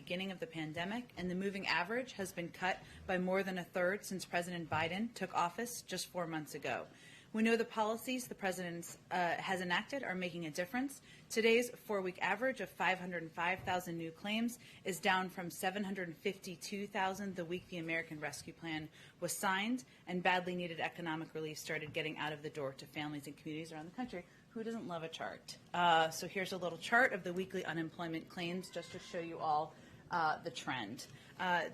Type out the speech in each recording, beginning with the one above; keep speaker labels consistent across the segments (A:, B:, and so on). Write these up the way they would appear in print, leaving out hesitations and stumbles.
A: beginning of the pandemic, and the moving average has been cut by more than a third since President Biden took office just 4 months ago. We know the policies the President has enacted are making a difference. Today's 4-week average of 505,000 new claims is down from 752,000 the week the American Rescue Plan was signed, and badly needed economic relief started getting out of the door to families and communities around the country. Who doesn't love a chart? So here's a little chart of the weekly unemployment claims just to show you all the trend.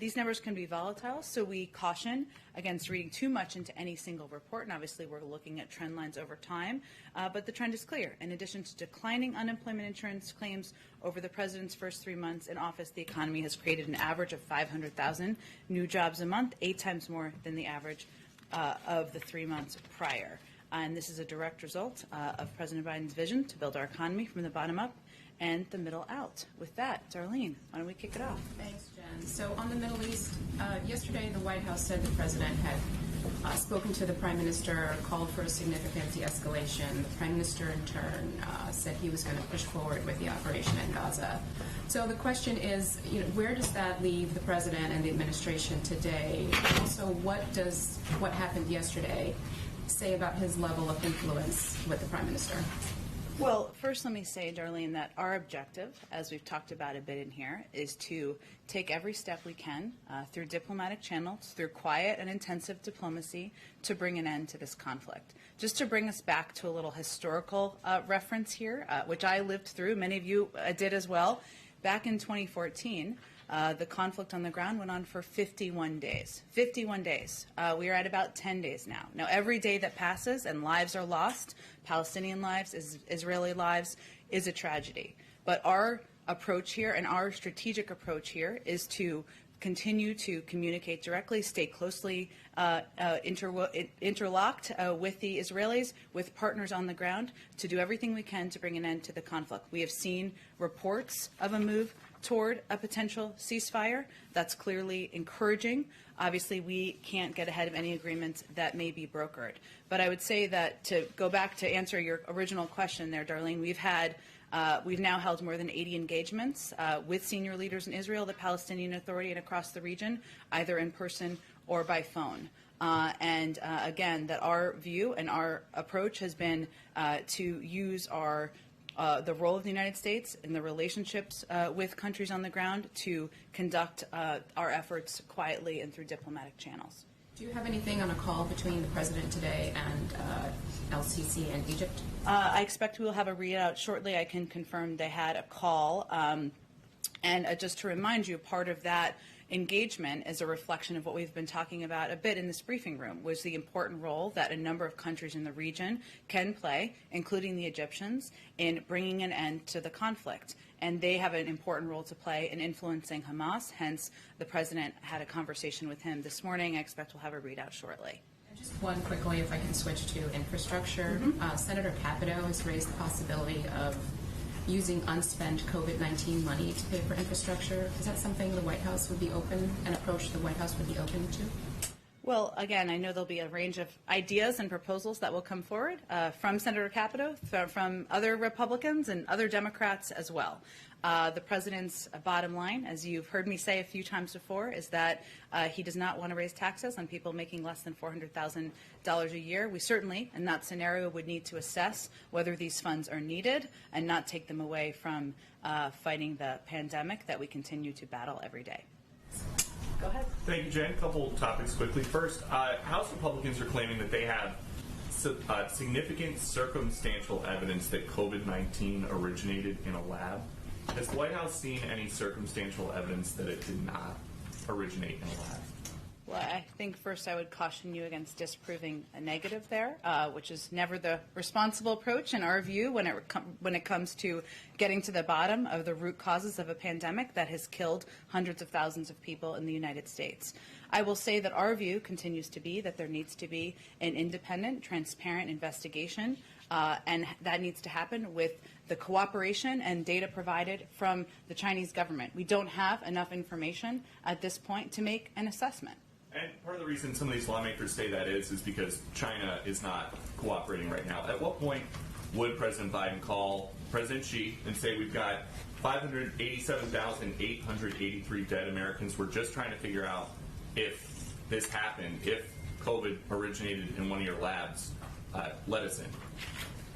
A: These numbers can be volatile, so we caution against reading too much into any single report, and obviously we're looking at trend lines over time, but the trend is clear. In addition to declining unemployment insurance claims over the President's first 3 months in office, the economy has created an average of 500,000 new jobs a month, 8 times more than the average of the 3 months prior. And this is a direct result of President Biden's vision to build our economy from the bottom up and the middle out. With that, Darlene, why don't we kick it off?
B: Thanks, Jen. So on the Middle East, yesterday the White House said the President had spoken to the Prime Minister, called for a significant de-escalation. The Prime Minister, in turn, said he was going to push forward with the operation in Gaza. So the question is, where does that leave the President and the administration today? And also, what happened yesterday say about his level of influence with the Prime Minister?
A: Well, first let me say, Darlene, that our objective, as we've talked about a bit in here, is to take every step we can through diplomatic channels, through quiet and intensive diplomacy, to bring an end to this conflict. Just to bring us back to a little historical reference here, which I lived through, many of you did as well. Back in 2014, the conflict on the ground went on for 51 days. 51 days. We are at about 10 days now. Now, every day that passes and lives are lost, Palestinian lives, Israeli lives, is a tragedy. But our approach here and our strategic approach here is to continue to communicate directly, stay closely interlocked with the Israelis, with partners on the ground, to do everything we can to bring an end to the conflict. We have seen reports of a move toward a potential ceasefire. That's clearly encouraging. Obviously, we can't get ahead of any agreements that may be brokered. But I would say that, to go back to answer your original question there, Darlene, we've now held more than 80 engagements with senior leaders in Israel, the Palestinian Authority, and across the region, either in person or by phone. Again, that our view and our approach has been to use the role of the United States in the relationships with countries on the ground to conduct our efforts quietly and through diplomatic channels.
B: Do you have anything on a call between the President today and LCC and Egypt?
A: I expect we will have a readout shortly. I can confirm they had a call. And just to remind you, part of that engagement is a reflection of what we've been talking about a bit in this briefing room, was the important role that a number of countries in the region can play, including the Egyptians, in bringing an end to the conflict. And they have an important role to play in influencing Hamas. Hence, the President had a conversation with him this morning. I expect we'll have a readout shortly.
B: And just one quickly, if I can switch to infrastructure. Senator Capito has raised the possibility of using unspent COVID-19 money to pay for infrastructure. Is that something the White House would be open, an approach the White House would be open to?
A: Well, again, I know there'll be a range of ideas and proposals that will come forward from Senator Capito, from other Republicans and other Democrats as well. The President's bottom line, as you've heard me say a few times before, is that he does not want to raise taxes on people making less than $400,000 a year. We certainly, in that scenario, would need to assess whether these funds are needed and not take them away from fighting the pandemic that we continue to battle every day. Go ahead.
C: Thank you, Jen. A couple topics quickly. First, House Republicans are claiming that they have significant circumstantial evidence that COVID-19 originated in a lab. Has the White House seen any circumstantial evidence that it did not originate in a lab?
A: Well, I think first I would caution you against disproving a negative there, which is never the responsible approach in our view when it comes to getting to the bottom of the root causes of a pandemic that has killed hundreds of thousands of people in the United States. I will say that our view continues to be that there needs to be an independent, transparent investigation, and that needs to happen with the cooperation and data provided from the Chinese government. We don't have enough information at this point to make an assessment.
C: And part of the reason some of these lawmakers say that is because China is not cooperating right now. At what point would President Biden call President Xi and say, we've got 587,883 dead Americans. We're just trying to figure out if this happened, if COVID originated in one of your labs. Let us in.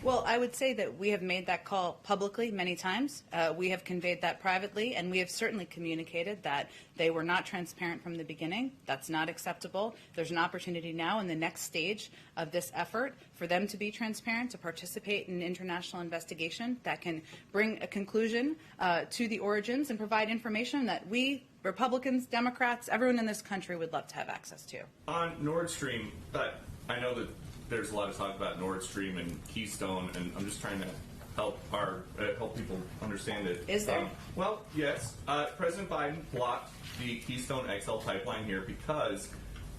A: Well, I would say that we have made that call publicly many times. We have conveyed that privately, and we have certainly communicated that they were not transparent from the beginning. That's not acceptable. There's an opportunity now in the next stage of this effort for them to be transparent, to participate in an international investigation that can bring a conclusion to the origins and provide information that we, Republicans, Democrats, everyone in this country would love to have access to.
C: On Nord Stream, I know that there's a lot of talk about Nord Stream and Keystone, and I'm just trying to help people understand it.
A: Is there?
C: Well, yes. President Biden blocked the Keystone XL Pipeline here because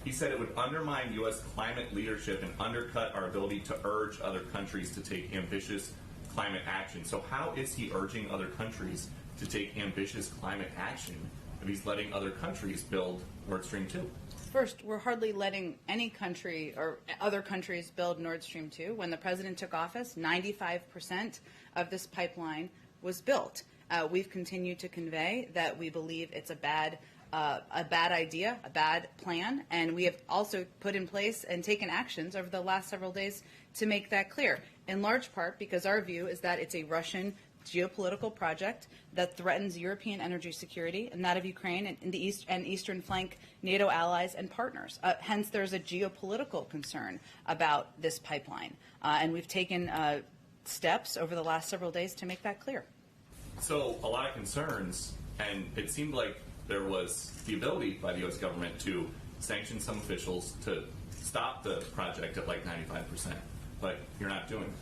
C: he said it would undermine U.S. climate leadership and undercut our ability to urge other countries to take ambitious climate action. So how is he urging other countries to take ambitious climate action if he's letting other countries build Nord Stream 2?
A: First, we're hardly letting any country or other countries build Nord Stream 2. When the president took office, 95% of this pipeline was built. We've continued to convey that we believe it's a bad idea, a bad plan, and we have also put in place and taken actions over the last several days to make that clear, in large part because our view is that it's a Russian geopolitical project that threatens European energy security and that of Ukraine and the East and Eastern Flank NATO allies and partners. Hence, there's a geopolitical concern about this pipeline, and we've taken steps over the last several days to make that clear.
C: So a lot of concerns, and it seemed like there was the ability by the U.S. government to sanction some officials to stop the project at like 95%, but you're not doing it.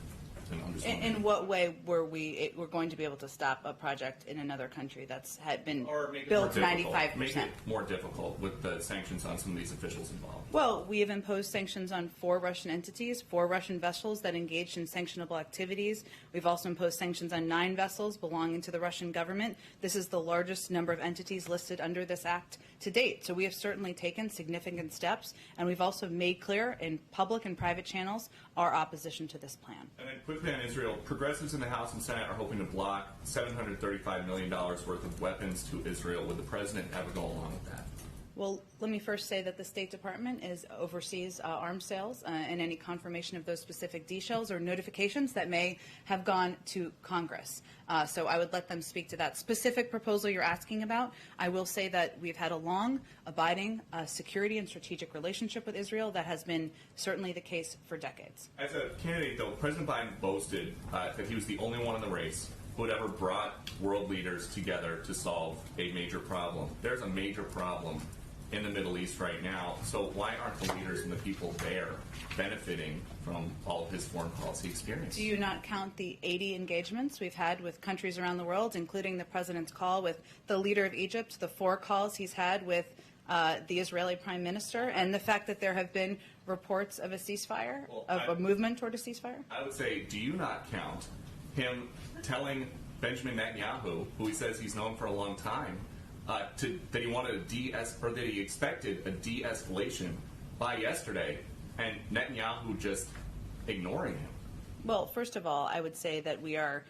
A: In what way were we're going to be able to stop a project in another country that's had been built 95%?
C: Make it more difficult with the sanctions on some of these officials involved.
A: Well, we have imposed sanctions on 4 Russian entities, 4 Russian vessels that engaged in sanctionable activities. We've also imposed sanctions on 9 vessels belonging to the Russian government. This is the largest number of entities listed under this act to date. So we have certainly taken significant steps, and we've also made clear in public and private channels our opposition to this plan.
C: And then quickly on Israel, progressives in the House and Senate are hoping to block $735 million worth of weapons to Israel. Would the president ever go along with that?
A: Well, let me first say that the State Department oversees arms sales and any confirmation of those specific details or notifications that may have gone to Congress. So I would let them speak to that specific proposal you're asking about. I will say that we've had a long, abiding security and strategic relationship with Israel that has been certainly the case for decades.
C: As a candidate, though, President Biden boasted that he was the only one in the race who had ever brought world leaders together to solve a major problem. There's a major problem in the Middle East right now. So why aren't the leaders and the people there benefiting from all of his foreign policy experience?
A: Do you not count the 80 engagements we've had with countries around the world, including the president's call with the leader of Egypt, the 4 calls he's had with the Israeli prime minister, and the fact that there have been reports of a ceasefire, a movement toward a ceasefire?
C: I would say, do you not count him telling Benjamin Netanyahu, who he says he's known for a long time, that he wanted that he expected a de-escalation by yesterday, and Netanyahu just ignoring him?
A: Well, first of all, I would say that we are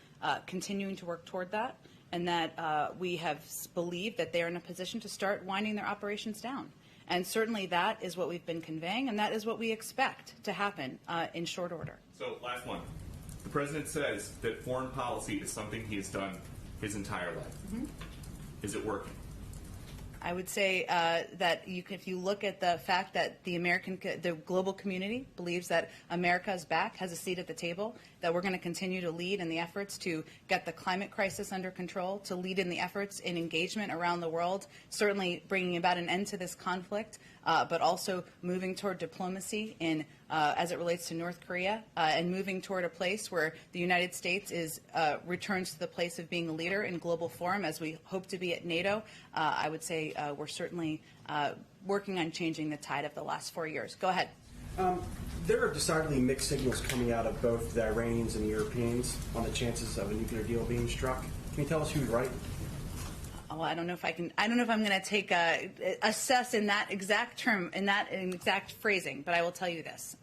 A: continuing to work toward that, and that we have believed that they are in a position to start winding their operations down. And certainly that is what we've been conveying, and that is what we expect to happen in short order.
C: So, last one. The president says that foreign policy is something he has done his entire life. Mm-hmm. Is it working?
A: I would say that if you look at the fact that the global community believes that America is back, has a seat at the table, that we're going to continue to lead in the efforts to get the climate crisis under control, to lead in the efforts in engagement around the world, certainly bringing about an end to this conflict, but also moving toward diplomacy as it relates to North Korea, and moving toward a place where the United States returns to the place of being a leader in global forum, as we hope to be at NATO. I would say we're certainly working on changing the tide of the last 4 years. Go ahead.
D: There are decidedly mixed signals coming out of both the Iranians and the Europeans on the chances of a nuclear deal being struck. Can you tell us who's right?
A: Well, I don't know if I can. I don't know if I'm going to take assess in that exact term, in that exact phrasing. But I will tell you this: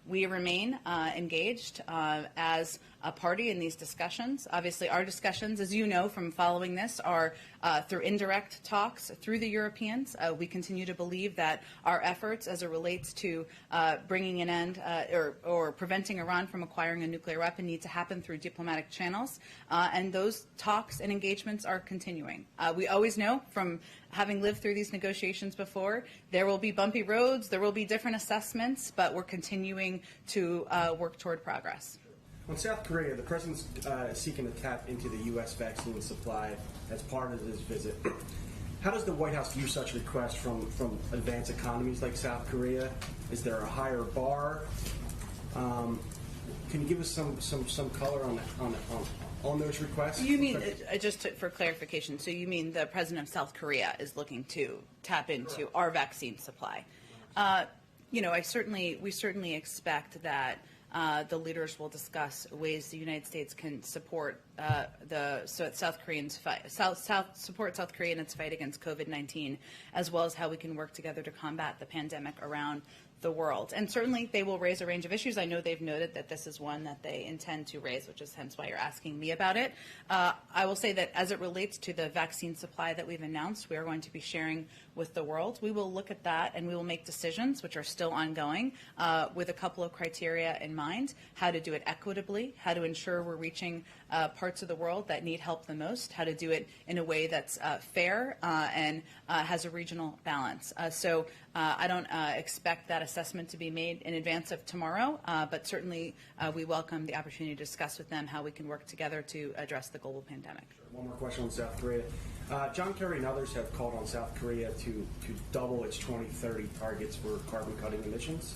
A: we remain engaged as a party in these discussions. Obviously, our discussions, as you know from following this, are through indirect talks through the Europeans. We continue to believe that our efforts as it relates to bringing an end or preventing Iran from acquiring a nuclear weapon need to happen through diplomatic channels, and those talks and engagements are continuing. We always know from having lived through these negotiations before, there will be bumpy roads, there will be different assessments, but we're continuing to work toward progress.
D: On South Korea, the president's seeking to tap into the U.S. vaccine supply as part of his visit. How does the White House view such requests from advanced economies like South Korea? Is there a higher bar? Can you give us some color on those requests?
A: You mean, for clarification, so you mean the president of South Korea is looking to tap into our vaccine supply? We certainly expect that the leaders will discuss ways the United States can support South Korea in its fight against COVID-19, as well as how we can work together to combat the pandemic around the world. And certainly they will raise a range of issues. I know they've noted that this is one that they intend to raise, which is hence why you're asking me about it. I will say that as it relates to the vaccine supply that we've announced, we are going to be sharing with the world. We will look at that and we will make decisions, which are still ongoing, with a couple of criteria in mind: how to do it equitably, how to ensure we're reaching parts of the world that need help the most, how to do it in a way that's fair and has a regional balance. So I don't expect that assessment to be made in advance of tomorrow, but certainly we welcome the opportunity to discuss with them how we can work together to address the global pandemic.
D: One more question on South Korea. John Kerry and others have called on South Korea to double its 2030 targets for carbon cutting emissions,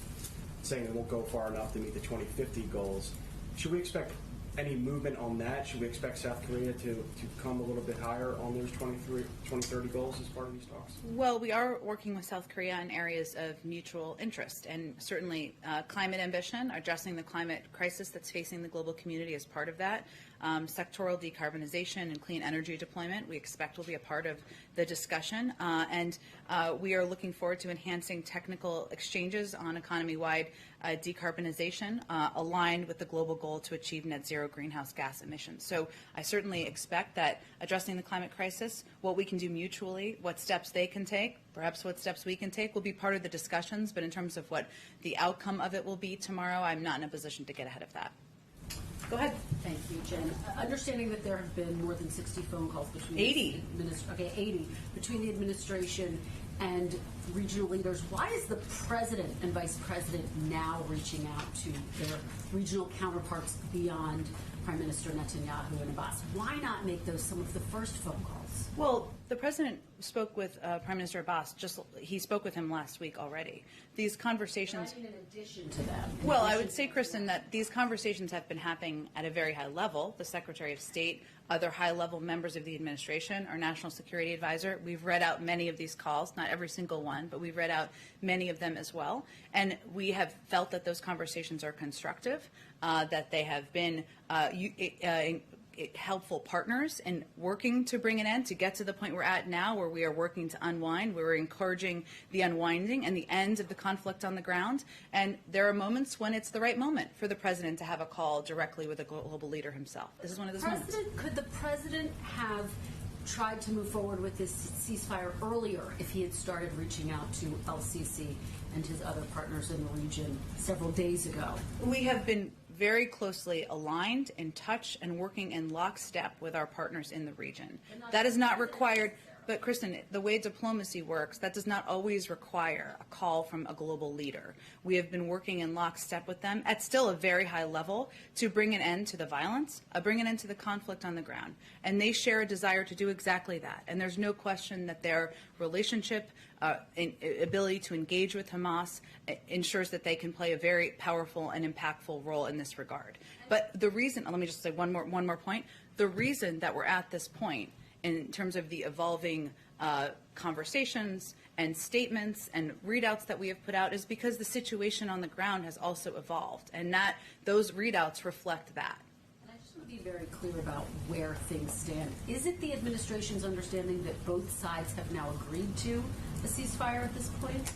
D: saying it won't go far enough to meet the 2050 goals. Should we expect any movement on that? Should we expect South Korea to come a little bit higher on those 2030 goals as part of these talks?
A: Well, we are working with South Korea in areas of mutual interest, and certainly climate ambition, addressing the climate crisis that's facing the global community as part of that. Sectoral decarbonization and clean energy deployment we expect will be a part of the discussion, and we are looking forward to enhancing technical exchanges on economy-wide decarbonization aligned with the global goal to achieve net zero greenhouse gas emissions. So I certainly expect that addressing the climate crisis, what we can do mutually, what steps they can take, perhaps what steps we can take, will be part of the discussions, but in terms of what the outcome of it will be tomorrow, I'm not in a position to get ahead of that. Go ahead.
E: Thank you, Jen. Understanding that there have been more than 60 phone calls between
A: 80
E: between the administration and regional leaders, why is the president and vice president now reaching out to their regional counterparts beyond Prime Minister Netanyahu and Abbas? Why not make those some of the first phone calls?
A: Well, the president spoke with Prime Minister Abbas. He spoke with him last week already. These conversations.
E: In addition to them.
A: Well, I would say, Kristen, that these conversations have been happening at a very high level. The Secretary of State, other high-level members of the administration, our National Security Advisor. We've read out many of these calls, not every single one, but we've read out many of them as well. And we have felt that those conversations are constructive, that they have been helpful partners in working to bring an end, to get to the point we're at now where we are working to unwind. We're encouraging the unwinding and the end of the conflict on the ground. And there are moments when it's the right moment for the president to have a call directly with a global leader himself. This is one of those moments.
E: Could the president have tried to move forward with this ceasefire earlier if he had started reaching out to LCC and his other partners in the region several days ago?
A: We have been very closely aligned, in touch, and working in lockstep with our partners in the region. That is not required. But, Kristen, the way diplomacy works, that does not always require a call from a global leader. We have been working in lockstep with them at still a very high level to bring an end to the violence, bring an end to the conflict on the ground. And they share a desire to do exactly that. And there's no question that their relationship, ability to engage with Hamas ensures that they can play a very powerful and impactful role in this regard. But the reason, let me just say one more point, the reason that we're at this point in terms of the evolving conversations and statements and readouts that we have put out is because the situation on the ground has also evolved, and that those readouts reflect that.
E: And I just want to be very clear about where things stand. Is it the administration's understanding that both sides have now agreed to a ceasefire at this point?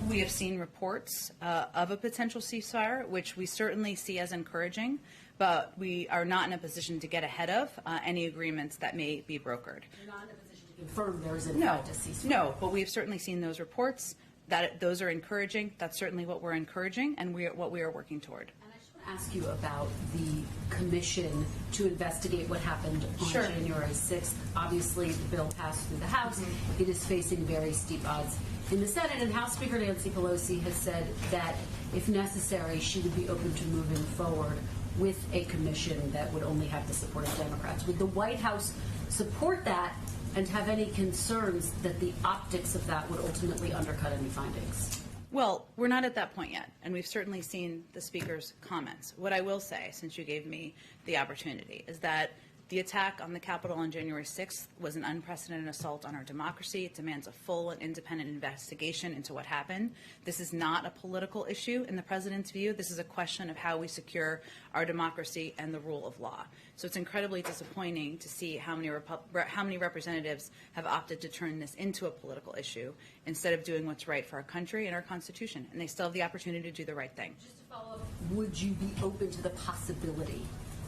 A: We have seen reports of a potential ceasefire, which we certainly see as encouraging. but we are not in a position to get ahead of any agreements that may be brokered.
E: You're not in a position to confirm there is in
A: No,
E: fact a ceasefire.
A: no, but we've certainly seen those reports. That those are encouraging. That's certainly what we're encouraging, and what we are working toward.
E: And I just want to ask you about the commission to investigate what happened on
A: Sure.
E: January 6th. Obviously, the bill passed through the House. It is facing very steep odds in the Senate, and House Speaker Nancy Pelosi has said that if necessary, she would be open to moving forward with a commission that would only have the support of Democrats. Would the White House support that and have any concerns that the optics of that would ultimately undercut any findings?
A: Well, we're not at that point yet, and we've certainly seen the Speaker's comments. What I will say, since you gave me the opportunity, is that the attack on the Capitol on January 6th was an unprecedented assault on our democracy. It demands a full and independent investigation into what happened. This is not a political issue in the President's view. This is a question of how we secure our democracy and the rule of law. So it's incredibly disappointing to see how many representatives have opted to turn this into a political issue instead of doing what's right for our country and our Constitution. And they still have the opportunity to do the right thing.
E: Just to follow up, would you be open to the possibility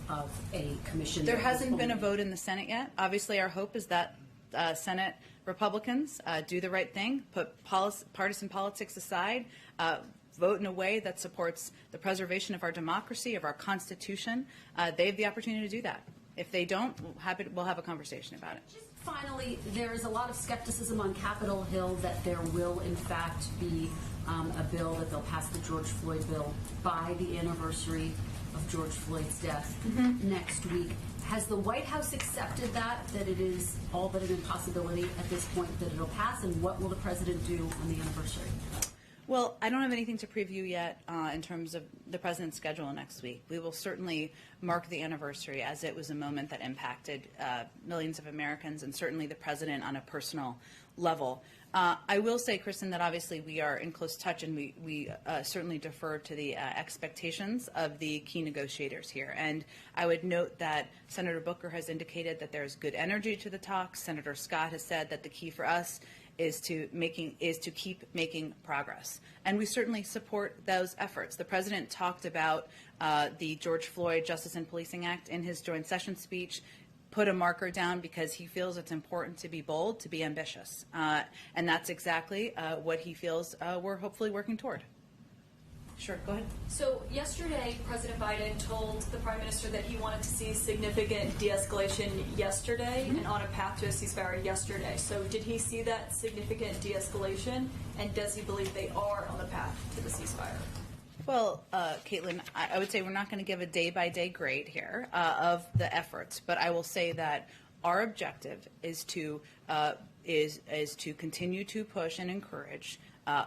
E: of a commission?
A: There
E: that
A: hasn't
E: was
A: been a
E: only-
A: vote in the Senate yet. Obviously, our hope is that Senate Republicans do the right thing, put partisan politics aside, vote in a way that supports the preservation of our democracy, of our Constitution. They have the opportunity to do that. If they don't, we'll have a conversation about it.
E: Just finally, there is a lot of skepticism on Capitol Hill that there will, in fact, be a bill that they'll pass the George Floyd bill by the anniversary of George Floyd's death next week. Has the White House accepted that it is all but an impossibility at this point that it'll pass, and what will the president do on the anniversary?
A: Well, I don't have anything to preview yet in terms of the president's schedule next week. We will certainly mark the anniversary as it was a moment that impacted millions of Americans and certainly the president on a personal level. I will say, Kristen, that obviously we are in close touch and we certainly defer to the expectations of the key negotiators here. And I would note that Senator Booker has indicated that there's good energy to the talks. Senator Scott has said that the key for us is to keep making progress. And we certainly support those efforts. The president talked about the George Floyd Justice and Policing Act in his joint session speech, put a marker down because he feels it's important to be bold, to be ambitious. And that's exactly what he feels we're hopefully working toward. Sure, go ahead.
F: So yesterday, President Biden told the Prime Minister that he wanted to see significant de-escalation yesterday and on a path to a ceasefire yesterday. So did he see that significant de-escalation, and does he believe they are on the path to the ceasefire?
A: Well, Caitlin, I would say we're not going to give a day-by-day grade here of the efforts, but I will say that our objective is to continue to push and encourage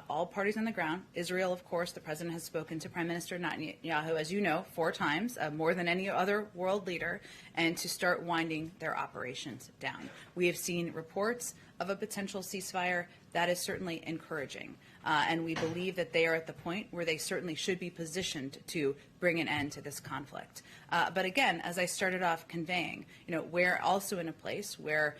A: all parties on the ground. Israel, of course, the president has spoken to Prime Minister Netanyahu, as you know, 4 times, more than any other world leader, and to start winding their operations down. We have seen reports of a potential ceasefire. That is certainly encouraging. And we believe that they are at the point where they certainly should be positioned to bring an end to this conflict. But again, as I started off conveying, we're also in a place where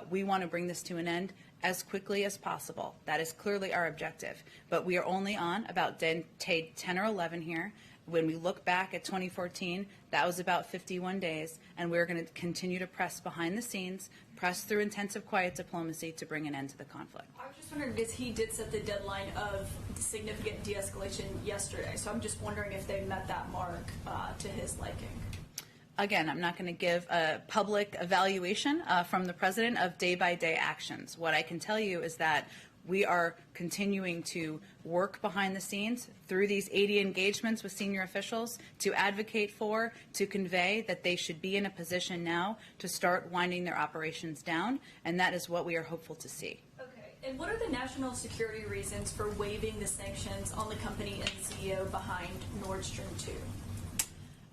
A: we want to bring this to an end as quickly as possible. That is clearly our objective. But we are only on about day 10 or 11 here. When we look back at 2014, that was about 51 days, and we're going to continue to press behind the scenes, press through intensive quiet diplomacy to bring an end to the conflict.
F: I was just wondering, because he did set the deadline of significant de-escalation yesterday, so I'm just wondering if they met that mark to his liking.
A: Again, I'm not going to give a public evaluation from the president of day-by-day actions. What I can tell you is that we are continuing to work behind the scenes through these 80 engagements with senior officials to advocate for, to convey that they should be in a position now to start winding their operations down, and that is what we are hopeful to see.
F: Okay, and what are the national security reasons for waiving the sanctions on the company and CEO behind Nord Stream 2?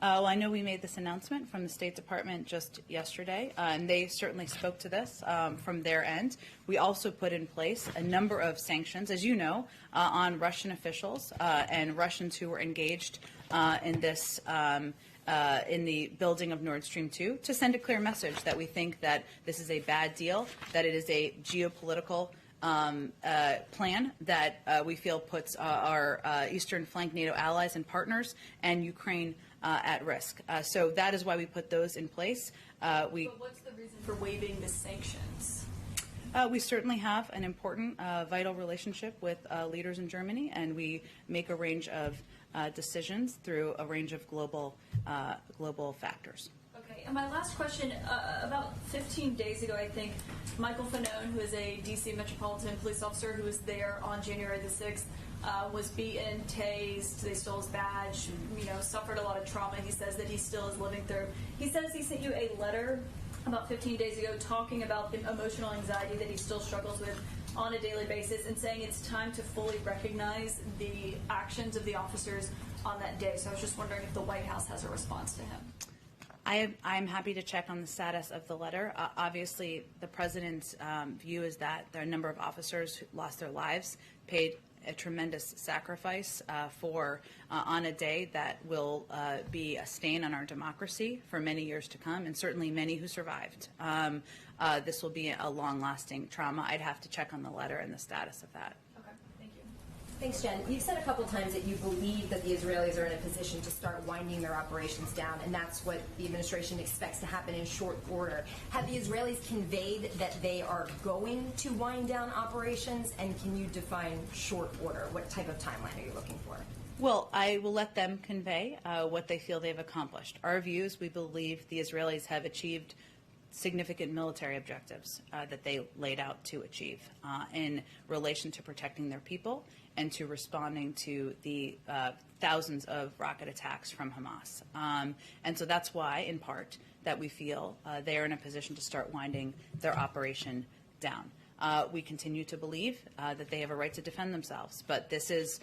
A: Well, I know we made this announcement from the State Department just yesterday, and they certainly spoke to this from their end. We also put in place a number of sanctions, as you know, on Russian officials and Russians who were engaged in this in the building of Nord Stream 2 to send a clear message that we think that this is a bad deal, that it is a geopolitical plan that we feel puts our Eastern flank NATO allies and partners and Ukraine at risk. So that is why we put those in place.
F: But what's the reason for waiving the sanctions?
A: We certainly have an important, vital relationship with leaders in Germany, and we make a range of decisions through a range of global factors.
F: Okay, and my last question, about 15 days ago, I think, Michael Fanone, who is a D.C. Metropolitan Police officer who was there on January the 6th, was beaten, tased, they stole his badge, suffered a lot of trauma. He says that he still is living through. He says he sent you a letter about 15 days ago talking about the emotional anxiety that he still struggles with on a daily basis and saying it's time to fully recognize the actions of the officers on that day. So I was just wondering if the White House has a response to him.
A: I'm happy to check on the status of the letter. Obviously, the president's view is that there are a number of officers who lost their lives, paid a tremendous sacrifice on a day that will be a stain on our democracy for many years to come, and certainly many who survived. This will be a long-lasting trauma. I'd have to check on the letter and the status of that.
F: Okay, thank you.
G: Thanks, Jen. You've said a couple times that you believe that the Israelis are in a position to start winding their operations down, and that's what the administration expects to happen in short order. Have the Israelis conveyed that they are going to wind down operations, and can you define short order? What type of timeline are you looking for?
A: Well, I will let them convey what they feel they've accomplished. Our views, we believe the Israelis have achieved significant military objectives that they laid out to achieve in relation to protecting their people and to responding to the thousands of rocket attacks from Hamas. And so that's why, in part, that we feel they are in a position to start winding their operation down. We continue to believe that they have a right to defend themselves, but this is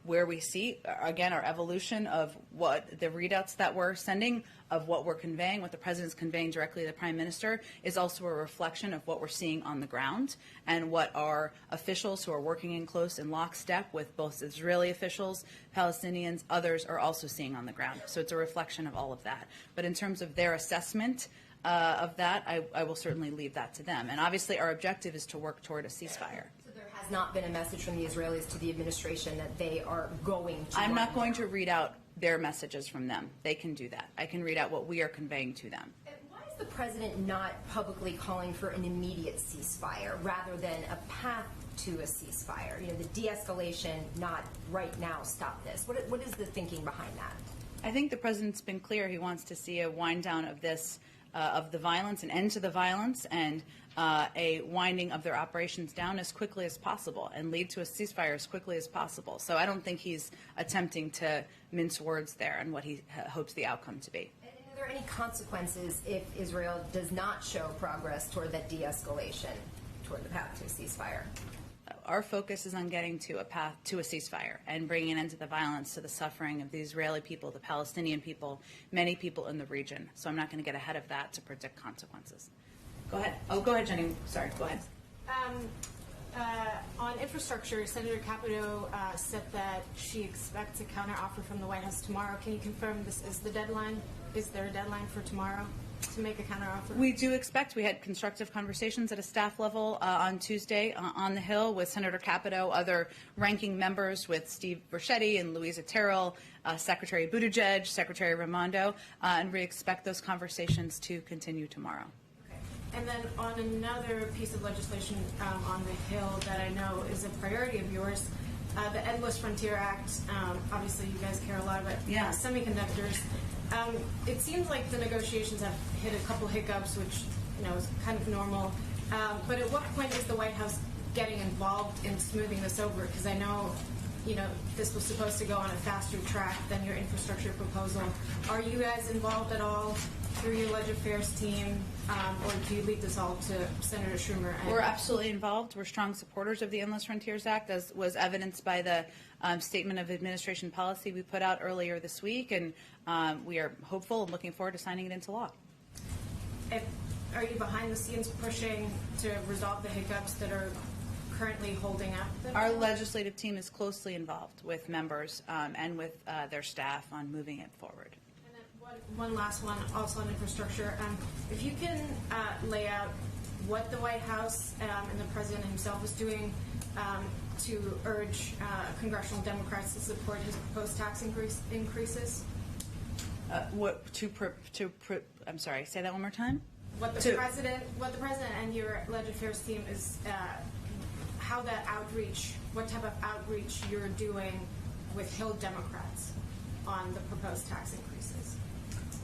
A: where we see, again, our evolution of what the readouts that we're sending, of what we're conveying, what the president's conveying directly to the prime minister, is also a reflection of what we're seeing on the ground and what our officials who are working in close and lockstep with both Israeli officials, Palestinians, others are also seeing on the ground. So it's a reflection of all of that. But in terms of their assessment of that, I will certainly leave that to them. And obviously our objective is to work toward a ceasefire.
G: So there has not been a message from the Israelis to the administration that they are going to
A: I'm not
G: wind
A: going
G: down.
A: to read out their messages from them. They can do that. I can read out what we are conveying to them.
G: Why is the president not publicly calling for an immediate ceasefire rather than a path to a ceasefire? The de-escalation, not right now, stop this. What is the thinking behind that?
A: I think the president's been clear. He wants to see a wind down of this, of the violence, an end to the violence, and a winding of their operations down as quickly as possible and lead to a ceasefire as quickly as possible. So I don't think he's attempting to mince words there and what he hopes the outcome to be.
G: And are there any consequences if Israel does not show progress toward that de-escalation, toward the path to a ceasefire?
A: Our focus is on getting to a path to a ceasefire and bringing an end to the violence, to the suffering of the Israeli people, the Palestinian people, many people in the region. So I'm not going to get ahead of that to predict consequences. Go ahead. Oh, go ahead, Jenny. Sorry, go ahead.
H: On infrastructure, Senator Capito said that she expects a counteroffer from the White House tomorrow. Can you confirm this is the deadline? Is there a deadline for tomorrow to make a counteroffer?
A: We do expect. We had constructive conversations at a staff level on Tuesday on the Hill with Senator Capito, other ranking members, with Steve Borchetti and Louisa Terrell, Secretary Buttigieg, Secretary Raimondo, and we expect those conversations to continue tomorrow.
H: And then on another piece of legislation on the Hill that I know is a priority of yours, the Endless Frontier Act. Obviously, you guys care a lot about semiconductors. It seems like the negotiations have hit a couple hiccups, which is kind of normal. But at what point is the White House getting involved in smoothing this over? Because I know this was supposed to go on a faster track than your infrastructure proposal. Are you guys involved at all through your Leg Affairs team, or do you leave this all to Senator Schumer?
A: We're absolutely involved. We're strong supporters of the Endless Frontiers Act, as was evidenced by the statement of administration policy we put out earlier this week, and we are hopeful and looking forward to signing it into law.
H: Are you behind the scenes pushing to resolve the hiccups that are currently holding up the
A: Our
H: bill?
A: legislative team is closely involved with members and with their staff on moving it forward.
H: And then one last one, also on infrastructure. If you can lay out what the White House and the President himself is doing to urge congressional Democrats to support his proposed tax increases.
A: I'm sorry, say that one more time?
H: What the president and your alleged affairs team is, how that outreach, what type of outreach you're doing with Hill Democrats on the proposed tax increases.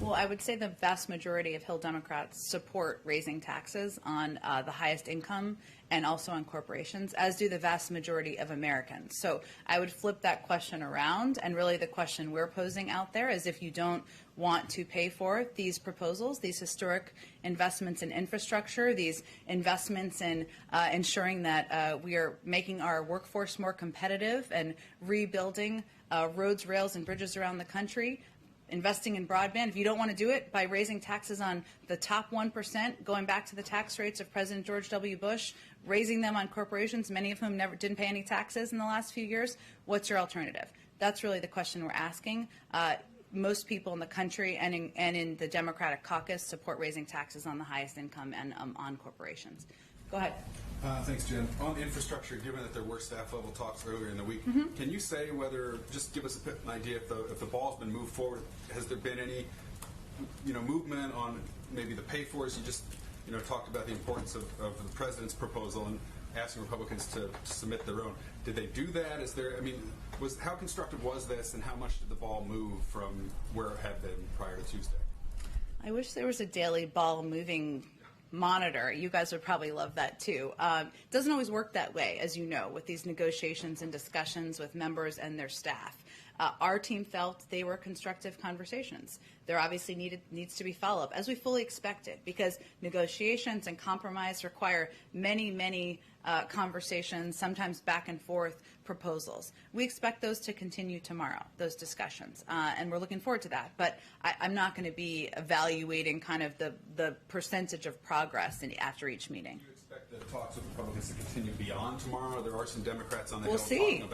A: Well, I would say the vast majority of Hill Democrats support raising taxes on the highest income and also on corporations, as do the vast majority of Americans. So I would flip that question around, and really the question we're posing out there is if you don't want to pay for these proposals, these historic investments in infrastructure, these investments in ensuring that we are making our workforce more competitive and rebuilding roads, rails, and bridges around the country, investing in broadband, if you don't want to do it by raising taxes on the top 1%, going back to the tax rates of President George W. Bush, raising them on corporations, many of whom never didn't pay any taxes in the last few years, what's your alternative? That's really the question we're asking. Most people in the country and in the Democratic caucus support raising taxes on the highest income and on corporations. Go ahead.
I: Thanks, Jen. On infrastructure, given that there were staff level talks earlier in the week, can you say whether, just give us an idea if the ball's been moved forward, has there been any, movement on maybe the pay fors? You just, talked about the importance of the president's proposal and asking Republicans to submit their own. Did they do that? How constructive was this, and how much did the ball move from where it had been prior to Tuesday?
A: I wish there was a daily ball moving monitor. You guys would probably love that too. It doesn't always work that way, as you know, with these negotiations and discussions with members and their staff. Our team felt they were constructive conversations. There obviously needs to be follow-up, as we fully expected, because negotiations and compromise require many conversations, sometimes back and forth proposals. We expect those to continue tomorrow, those discussions, and we're looking forward to that. But I'm not going to be evaluating kind of the percentage of progress after each meeting.
I: Do you expect the talks with Republicans to continue beyond tomorrow? There are some Democrats on the
A: We'll
I: Hill
A: see.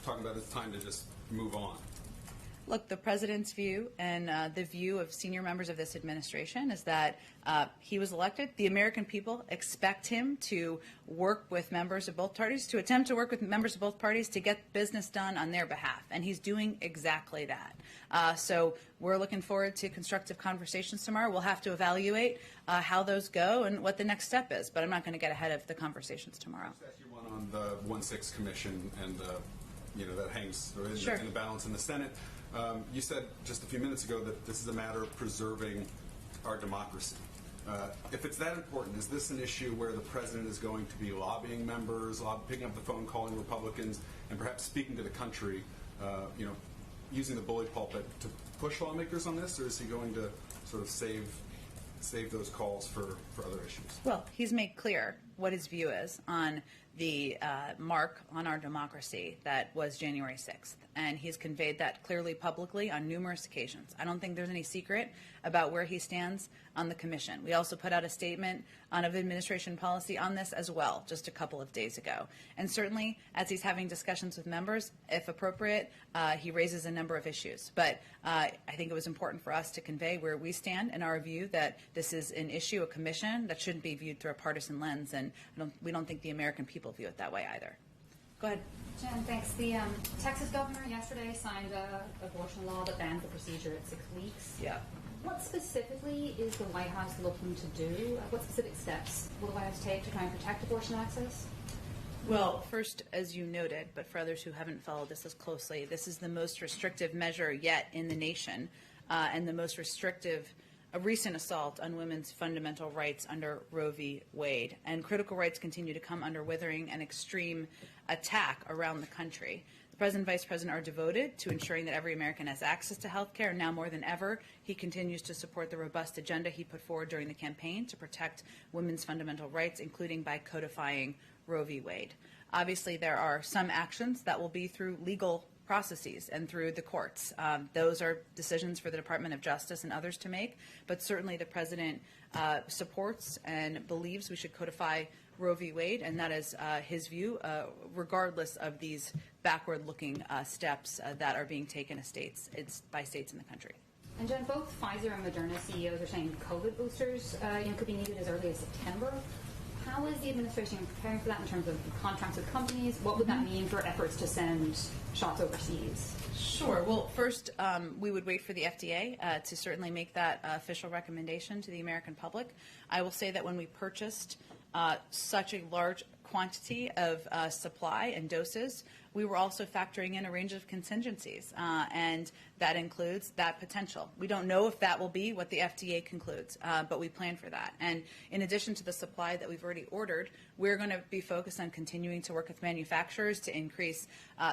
I: talking about it's time to just move on.
A: Look, the president's view and the view of senior members of this administration is that he was elected. The American people expect him to work with members of both parties, to attempt to work with members of both parties to get business done on their behalf. And he's doing exactly that. So we're looking forward to constructive conversations tomorrow. We'll have to evaluate how those go and what the next step is. But I'm not going to get ahead of the conversations tomorrow.
I: I'll just ask you one on the 1-6 commission and that hangs in the balance in the Senate. You said just a few minutes ago that this is a matter of preserving our democracy. If it's that important, is this an issue where the president is going to be lobbying members, picking up the phone, calling Republicans, and perhaps speaking to the country, using the bully pulpit to push lawmakers on this, or is he going to sort of save those calls for other issues?
A: Well, he's made clear what his view is on the mark on our democracy that was January 6th. And he's conveyed that clearly publicly on numerous occasions. I don't think there's any secret about where he stands on the commission. We also put out a statement on of administration policy on this as well, just a couple of days ago. And certainly, as he's having discussions with members, if appropriate, he raises a number of issues. But I think it was important for us to convey where we stand in our view that this is an issue, a commission, that shouldn't be viewed through a partisan lens. And we don't think the American people view it that way either. Go ahead.
J: Jen, thanks. The Texas governor yesterday signed an abortion law that bans the procedure at 6 weeks.
A: Yeah.
J: What specifically is the White House looking to do? What specific steps will the White House take to try and protect abortion access?
A: Well, first, as you noted, but for others who haven't followed this as closely, this is the most restrictive measure yet in the nation, and the most restrictive a recent assault on women's fundamental rights under Roe v. Wade. And critical rights continue to come under withering and extreme attack around the country. The President and Vice President are devoted to ensuring that every American has access to health care. Now more than ever, he continues to support the robust agenda he put forward during the campaign to protect women's fundamental rights, including by codifying Roe v. Wade. Obviously, there are some actions that will be through legal processes and through the courts. Those are decisions for the Department of Justice and others to make, but certainly the President supports and believes we should codify Roe v. Wade, and that is his view, regardless of these backward-looking steps that are being taken by states in the country.
J: And Jen, both Pfizer and Moderna CEOs are saying COVID boosters could be needed as early as September. How is the administration preparing for that in terms of contracts with companies? What would that mean for efforts to send shots overseas?
A: Sure. Well, first, we would wait for the FDA to certainly make that official recommendation to the American public. I will say that when we purchased such a large quantity of supply and doses, we were also factoring in a range of contingencies, and that includes that potential. We don't know if that will be what the FDA concludes, but we plan for that. And in addition to the supply that we've already ordered, we're going to be focused on continuing to work with manufacturers to increase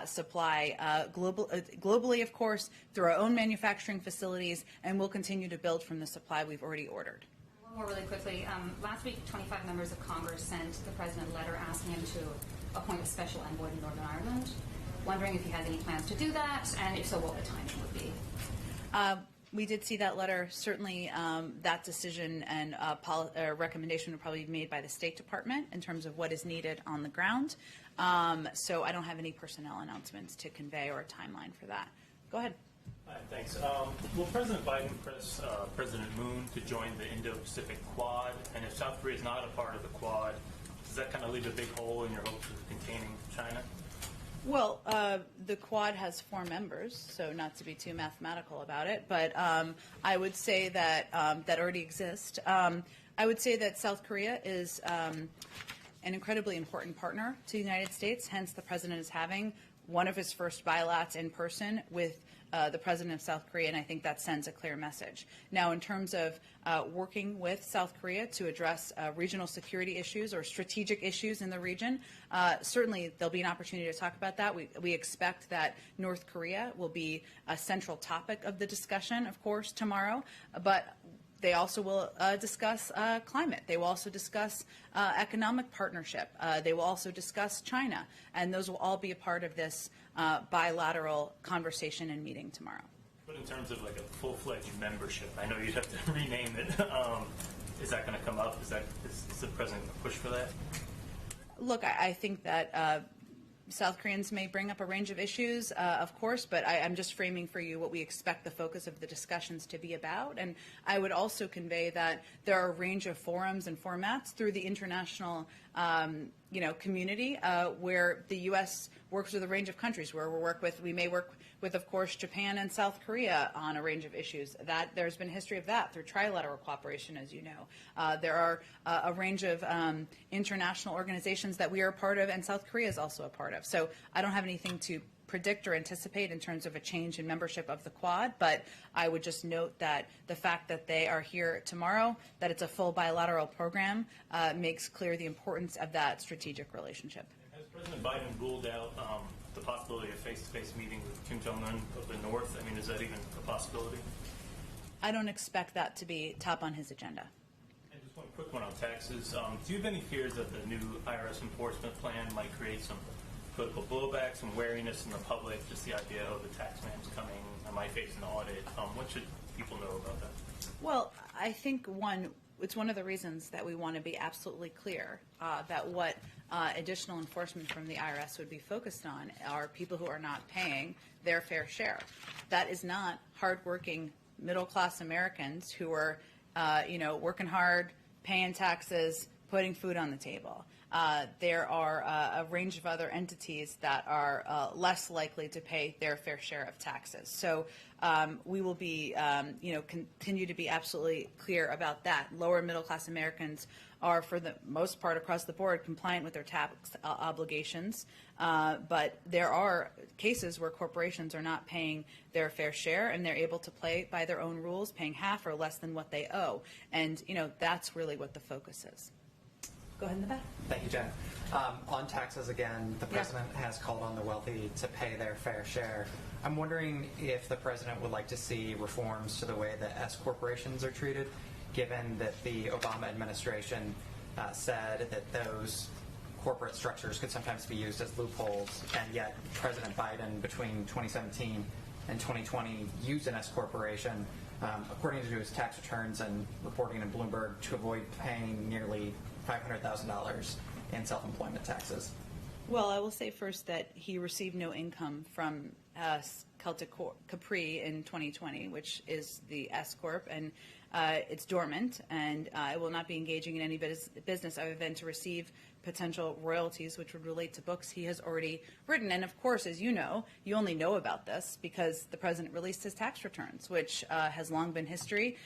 A: supply globally, of course, through our own manufacturing facilities, and we'll continue to build from the supply we've already ordered.
J: One more really quickly. Last week, 25 members of Congress sent the president a letter asking him to appoint a special envoy to Northern Ireland. Wondering if he has any plans to do that, and if so, what the timing would be.
A: We did see that letter. Certainly, that decision and recommendation would probably be made by the State Department in terms of what is needed on the ground. So I don't have any personnel announcements to convey or a timeline for that. Go ahead.
K: Hi, thanks. Will President Biden press President Moon to join the Indo-Pacific Quad? And if South Korea is not a part of the Quad, does that kind of leave a big hole in your hopes of containing China?
A: Well, the Quad has 4 members, so not to be too mathematical about it, but I would say that that already exists. I would say that South Korea is an incredibly important partner to the United States, hence the president is having one of his first bilats in person with the president of South Korea, and I think that sends a clear message. Now, in terms of working with South Korea to address regional security issues or strategic issues in the region, certainly there'll be an opportunity to talk about that. We expect that North Korea will be a central topic of the discussion, of course, tomorrow, but they also will discuss climate. They will also discuss economic partnership. They will also discuss China. And those will all be a part of this bilateral conversation and meeting tomorrow.
K: But in terms of like a full-fledged membership, I know you'd have to rename it. Is that going to come up? Is the president going to push for that?
A: Look, I think that South Koreans may bring up a range of issues, of course, but I'm just framing for you what we expect the focus of the discussions to be about. And I would also convey that there are a range of forums and formats through the international community where the U.S. works with a range of countries, where we may work with, of course, Japan and South Korea on a range of issues. That there's been a history of that through trilateral cooperation, as you know. There are a range of international organizations that we are a part of, and South Korea is also a part of. So I don't have anything to predict or anticipate in terms of a change in membership of the Quad, but I would just note that the fact that they are here tomorrow, that it's a full bilateral program, makes clear the importance of that strategic relationship.
K: Has President Biden ruled out the possibility of face-to-face meeting with Kim Jong-un of the North? I mean, is that even a possibility?
A: I don't expect that to be top on his agenda.
K: And just one quick one on taxes. Do you have any fears that the new IRS enforcement plan might create some political blowback, some wariness in the public, just the idea, oh, the tax man's coming, I might face an audit? What should people know about that?
A: Well, I think, it's one of the reasons that we want to be absolutely clear that what additional enforcement from the IRS would be focused on are people who are not paying their fair share. That is not hardworking middle-class Americans who are, working hard, paying taxes, putting food on the table. There are a range of other entities that are less likely to pay their fair share of taxes. So we will be, continue to be absolutely clear about that. Lower middle class Americans are, for the most part across the board, compliant with their tax obligations. But there are cases where corporations are not paying their fair share, and they're able to play by their own rules, paying half or less than what they owe. And, that's really what the focus is. Go ahead in the back.
L: Thank you, Jen. On taxes again, the president has called on the wealthy to pay their fair share. I'm wondering if the president would like to see reforms to the way that S corporations are treated, given that the Obama administration said that those corporate structures could sometimes be used as loopholes, and yet President Biden, between 2017 and 2020, used an S corporation, according to his tax returns and reporting in Bloomberg, to avoid paying nearly $500,000 in self-employment taxes.
A: Well, I will say first that he received no income from Celtic Capri in 2020, which is the S Corp, and it's dormant, and it will not be engaging in any business other than to receive potential royalties, which would relate to books he has already written. And of course, as you know, you only know about this because the president released his tax returns, which has long been historic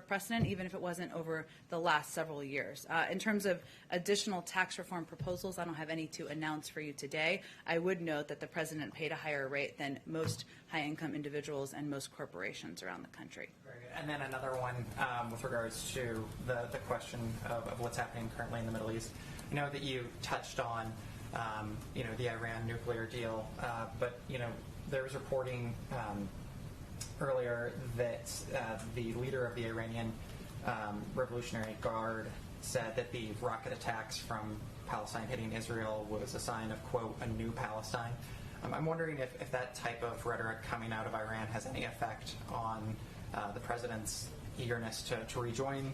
A: precedent, even if it wasn't over the last several years. In terms of additional tax reform proposals, I don't have any to announce for you today. I would note that the president paid a higher rate than most high-income individuals and most corporations around the country.
L: Very good. And then another one with regards to the question of what's happening currently in the Middle East. I know that you touched on, the Iran nuclear deal, but, there was reporting earlier that the leader of the Iranian Revolutionary Guard said that the rocket attacks from Palestine hitting Israel was a sign of, quote, a new Palestine. I'm wondering if that type of rhetoric coming out of Iran has any effect on the president's eagerness to rejoin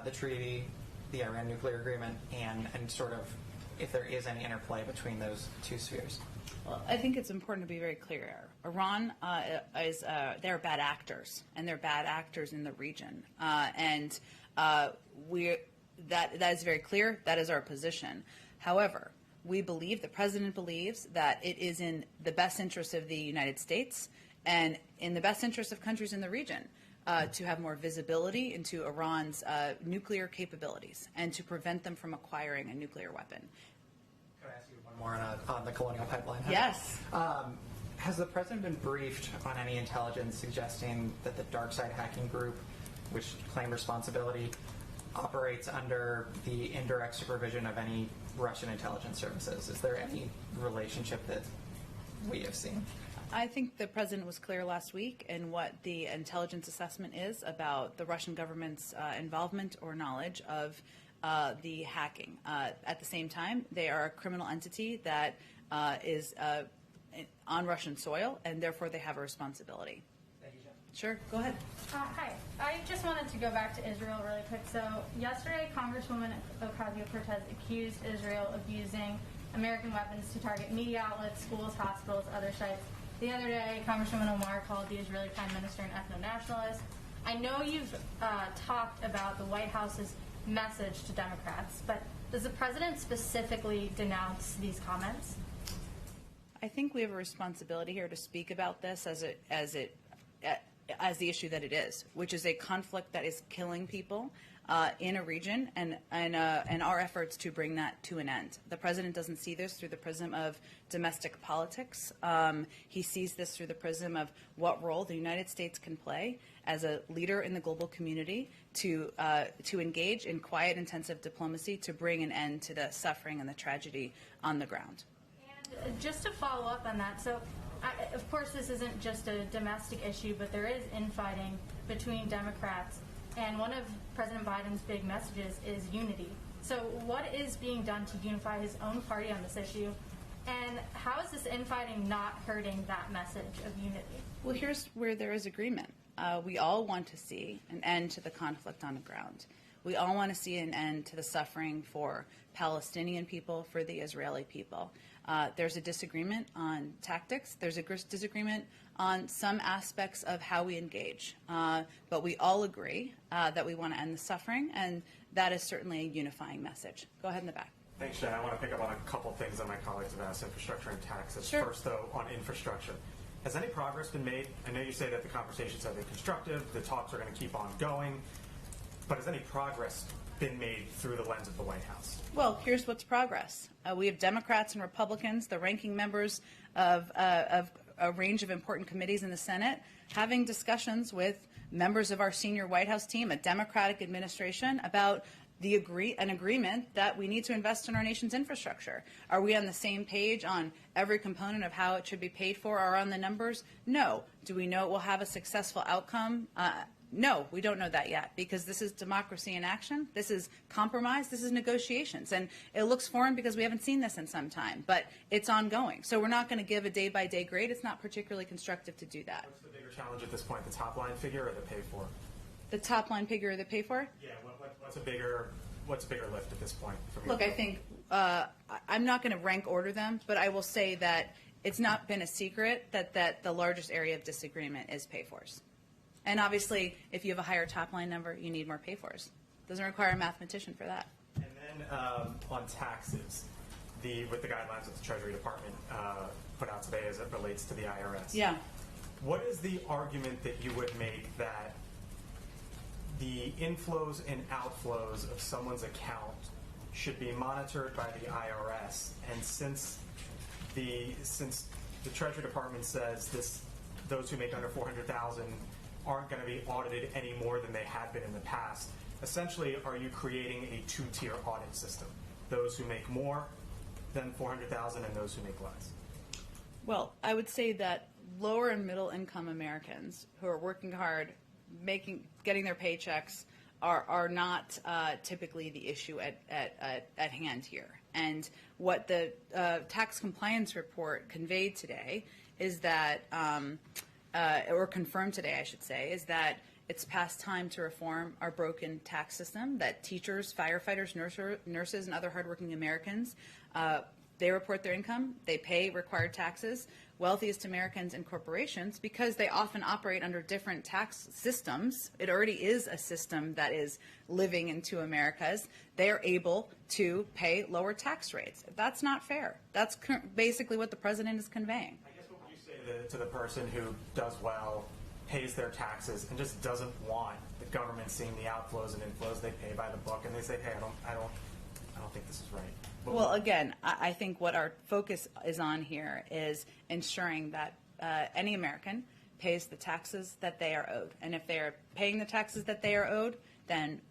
L: the treaty, the Iran nuclear agreement, and sort of if there is any interplay between those two spheres.
A: Well, I think it's important to be very clear. Iran they're bad actors, and they're bad actors in the region, and that is very clear. That is our position. However, we believe, the president believes, that it is in the best interest of the United States and in the best interest of countries in the region to have more visibility into Iran's nuclear capabilities and to prevent them from acquiring a nuclear weapon.
L: Can I ask you one more on the Colonial Pipeline?
A: Yes.
L: Has the president been briefed on any intelligence suggesting that the dark side hacking group, which claimed responsibility, operates under the indirect supervision of any Russian intelligence services? Is there any relationship that we have seen?
A: I think the president was clear last week in what the intelligence assessment is about the Russian government's involvement or knowledge of the hacking. At the same time, they are a criminal entity that is on Russian soil, and therefore they have a responsibility.
L: Thank you, Jen.
A: Sure, go ahead.
M: Hi. I just wanted to go back to Israel really quick. So yesterday, Congresswoman Ocasio-Cortez accused Israel of using American weapons to target media outlets, schools, hospitals, other sites. The other day, Congresswoman Omar called the Israeli Prime Minister an ethno-nationalist. I know you've talked about the White House's message to Democrats, but does the president specifically denounce these comments?
A: I think we have a responsibility here to speak about this as the issue that it is, which is a conflict that is killing people in a region, and our efforts to bring that to an end. The president doesn't see this through the prism of domestic politics. He sees this through the prism of what role the United States can play as a leader in the global community to engage in quiet, intensive diplomacy to bring an end to the suffering and the tragedy on the ground.
M: And just to follow up on that, so of course this isn't just a domestic issue, but there is infighting between Democrats. And one of President Biden's big messages is unity. So what is being done to unify his own party on this issue? And how is this infighting not hurting that message of unity?
A: Well, here's where there is agreement. We all want to see an end to the conflict on the ground. We all want to see an end to the suffering for Palestinian people, for the Israeli people. There's a disagreement on tactics. There's a disagreement on some aspects of how we engage. But we all agree that we want to end the suffering, and that is certainly a unifying message. Go ahead in the back.
N: Thanks, Jen. I want to pick up on a couple things that my colleagues have asked, infrastructure and taxes.
A: Sure.
N: First, though, on infrastructure. Has any progress been made? I know you say that the conversations have been constructive, the talks are going to keep on going, but has any progress been made through the lens of the White House?
A: Well, here's what's progress. We have Democrats and Republicans, the ranking members of a range of important committees in the Senate, having discussions with members of our senior White House team, a Democratic administration, about an agreement that we need to invest in our nation's infrastructure. Are we on the same page on every component of how it should be paid for or on the numbers? No. Do we know it will have a successful outcome? No, we don't know that yet, because this is democracy in action. This is compromise. This is negotiations. And it looks foreign because we haven't seen this in some time, but it's ongoing. So we're not going to give a day-by-day grade. It's not particularly constructive to do that.
N: What's the bigger challenge at this point, the top-line figure or the pay-for?
A: The top-line figure or the pay-for?
N: Yeah, what's a bigger lift at this point?
A: Look, I think I'm not going to rank order them, but I will say that it's not been a secret that the largest area of disagreement is pay-fors. And obviously, if you have a higher top-line number, you need more pay-fors. Doesn't require a mathematician for that.
N: And then on taxes, with the guidelines that the Treasury Department put out today as it relates to the IRS.
A: Yeah.
N: What is the argument that you would make that the inflows and outflows of someone's account should be monitored by the IRS? And since the Treasury Department says those who make under $400,000 aren't going to be audited any more than they had been in the past, essentially, are you creating a two-tier audit system? Those who make more than $400,000 and those who make less?
A: Well, I would say that lower and middle income Americans who are working hard, getting their paychecks, are not typically the issue at hand here. And what the tax compliance report conveyed today is that, or confirmed today, I should say, is that it's past time to reform our broken tax system, that teachers, firefighters, nurses, and other hardworking Americans, they report their income, they pay required taxes. Wealthiest Americans and corporations, because they often operate under different tax systems, it already is a system that is living in two Americas, they are able to pay lower tax rates. That's not fair. That's basically what the president is conveying.
N: I guess what would you say to the person who does well, pays their taxes, and just doesn't want the government seeing the outflows and inflows they pay by the book, and they say, hey, I don't think this is right?
A: Well, again, I think what our focus is on here is ensuring that any American pays the taxes that they are owed. And if they are paying the taxes that they are owed, then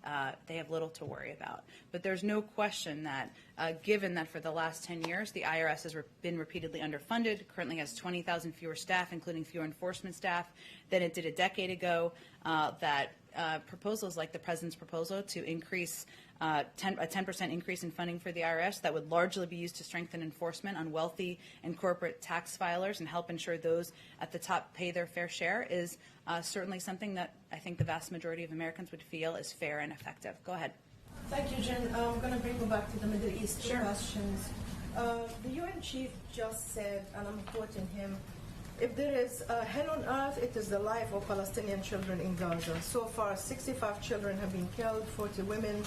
A: they have little to worry about. But there's no question that given that for the last 10 years, the IRS has been repeatedly underfunded, currently has 20,000 fewer staff, including fewer enforcement staff, than it did a decade ago, that proposals like the president's proposal to increase a 10% increase in funding for the IRS that would largely be used to strengthen enforcement on wealthy and corporate tax filers and help ensure those at the top pay their fair share is certainly something that I think the vast majority of Americans would feel is fair and effective. Go ahead.
O: Thank you, Jen. I'm going to bring you back to the Middle East questions. The UN chief just said, and I'm quoting him, if there is a hell on earth, it is the life of Palestinian children in Gaza. So far, 65 children have been killed, 40 women.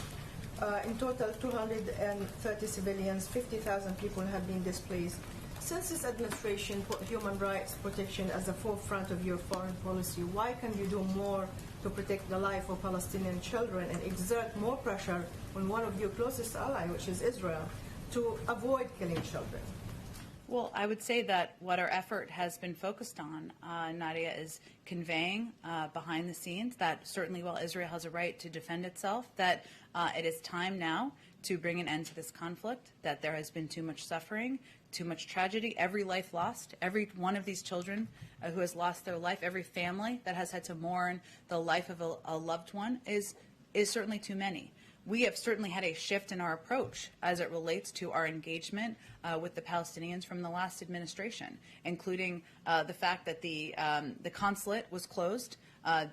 O: In total, 230 civilians, 50,000 people have been displaced. Since this administration put human rights protection as the forefront of your foreign policy, why can't you do more to protect the life of Palestinian children and exert more pressure on one of your closest allies, which is Israel, to avoid killing children?
A: Well, I would say that what our effort has been focused on, Nadia, is conveying behind the scenes that certainly while Israel has a right to defend itself, that it is time now to bring an end to this conflict, that there has been too much suffering, too much tragedy, every life lost, every one of these children who has lost their life, every family that has had to mourn the life of a loved one is certainly too many. We have certainly had a shift in our approach as it relates to our engagement with the Palestinians from the last administration, including the fact that the consulate was closed.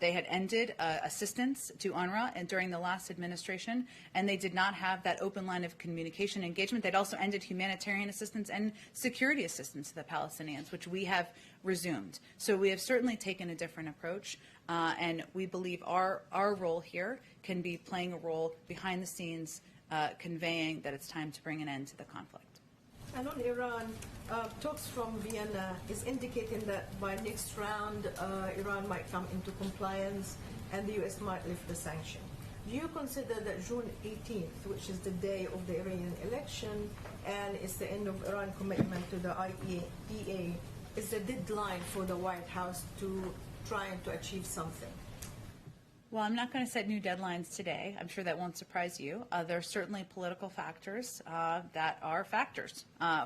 A: They had ended assistance to UNRWA and during the last administration, and they did not have that open line of communication engagement. They'd also ended humanitarian assistance and security assistance to the Palestinians, which we have resumed. So we have certainly taken a different approach, and we believe our role here can be playing a role behind the scenes, conveying that it's time to bring an end to the conflict.
O: And on Iran, talks from Vienna is indicating that by next round, Iran might come into compliance and the U.S. might lift the sanction. Do you consider that June 18th, which is the day of the Iranian election and is the end of Iran commitment to the IAEA, is the deadline for the White House to trying to achieve something?
A: Well, I'm not going to set new deadlines today. I'm sure that won't surprise you. There are certainly political factors that are factors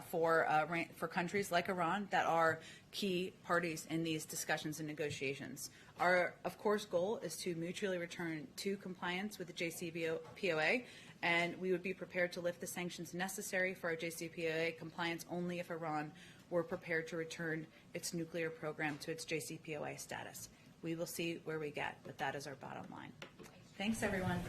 A: for countries like Iran that are key parties in these discussions and negotiations. Our, of course, goal is to mutually return to compliance with the JCPOA, and we would be prepared to lift the sanctions necessary for our JCPOA compliance only if Iran were prepared to return its nuclear program to its JCPOA status. We will see where we get, but that is our bottom line. Thanks, everyone.